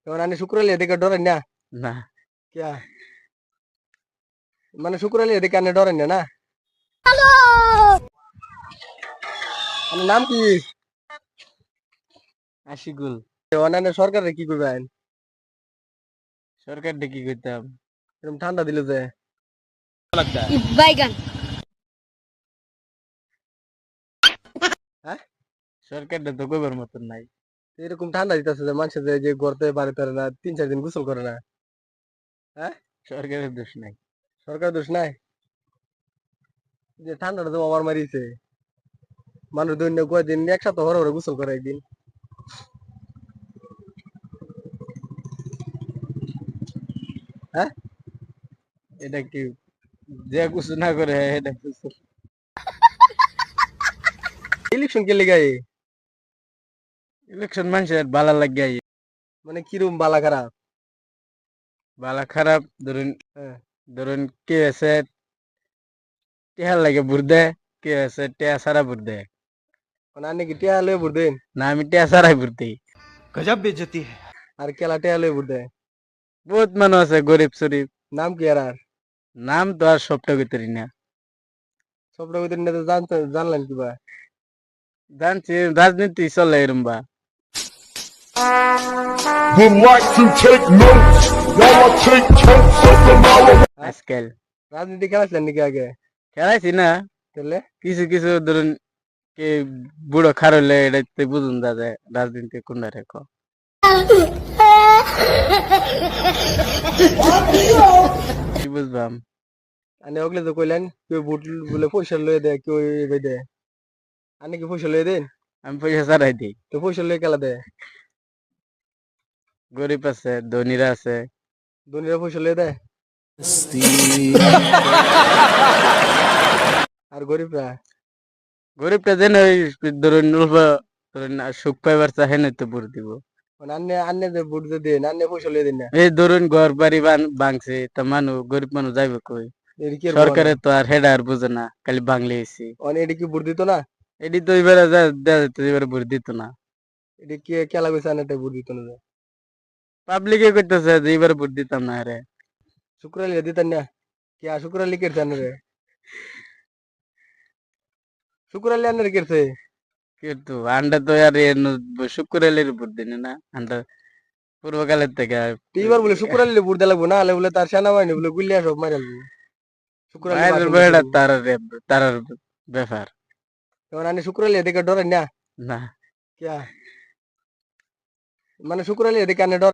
যেমন আনে শুক্রালি এদিকে ডরেন না না কিয়া মানে শুক্রালি এদিকে আনে ডরেন না আপনার নাম কি আশিকুল। অন্যান্য সরকারে কি করবেন সরকার কি করতাম? এরকম ঠান্ডা দিল যে বাইগান হ্যাঁ সরকারটা তো কইবার মতন নাই। এরকম ঠান্ডা দিতেছে যে মানুষ যে গড়তে পারে তারে না 3-4 দিন গোসল করে না হ্যাঁ সরকারের দোষ নাই। সরকার দোষ নাই যে ঠান্ডাটা তো আমার মারিছে মানুষ দৈন্য কয়দিন এক সপ্তাহ হরে হরে গোসল করে একদিন হ্যাঁ এটা কি যে কিছু না করে এটা কিছু। ইলেকশন কে লিগাই ইলেকশন মানুষের ভালো লাগে। মানে কিরম বালা খারাপ ভালো খারাপ ধরুন, হ্যাঁ ধরুন কে আছে টেহার লাগে ভোট দেয়, কে আছে টেহা ছাড়া ভোট দেয়। মানে আনে কি টিয়া লয়ে ভোট দেন না আমি টেহা ছাড়াই ভোট দিই। गजब बेइज्जती है। আর কেলা টিয়া লয়ে ভোট দেয় বহুত মানুষ আছে গরিব শরীফ। নাম কি আর নাম তো আর সবটা ভিতরি না। সবটা ভিতরে নিয়ে তো জানলেন কিবা জানছি রাজনীতি চলে এরম বা। Would like to take notes while I take totes of the marijuana. আজকাল রাজনীতি খেলাছিলেন নাকি আগে খেলাইছি না, তাহলে কিছু কিছু ধরুন কে বুড়ো খার হইলে এটাতে বুঝুন দাদা রাজনীতি কোনটা রেখো। কি বুঝবাম? আনে ওগুলো তো কইলেন কেউ ভোট বলে পয়সা লয়ে দেয় কেউ এবে দেয় আনে কি পয়সা লয়ে দেন আমি পয়সা ছাড়াই দিই। তো পয়সা লয়ে খেলা দেয় গরিব আছে, ধনীরা আছে। ধনীরা পয়সা লয়ে দেয় আর গরিবরা গরিবটা যেন ওই ধরুন অল্প ধরুন সুখ পাইবার চাহে না তো ভোট দিব। মানে আন্নে আন্নে যে ভোট যে দেন আন্নে পয়সা লয়ে দেন না এই ধরুন ঘর বাড়ি ভাঙছে তা মানুষ গরিব মানুষ যাইবে কই? এর কি আর সরকারে তো আর হেডা আর বুঝে না, খালি বাংলা এসি। মানে এটি কি ভোট দিত না এটি তো এবারে দেওয়া যেত, এবারে ভোট দিত না। এটি কি খেলা কইছে আনে ভোট দিত না পাবলিকে করতেছে যে এবারে ভোট দিতাম না রে। শুক্রালি দিতেন না কে শুক্রালি কেটছে আনে রে শুক্রালি আনে কেটছে কিন্তু আন্ডা তো আর শুক্রের ভোট দিনে না আন্ডা পূর্বকালের থেকে। এইবার বলে শুক্রালি ভোট দেওয়া লাগবো না হলে বলে তার সেনাবাহিনী বলে গুলিয়া সব মারালবো শুক্রালি বাইরের বেড়া তার ব্যাপার যেমন আনে শুক্রালি এদিকে ডরেন না না। কে মানে শুক্রালি এদিকে আনে ডর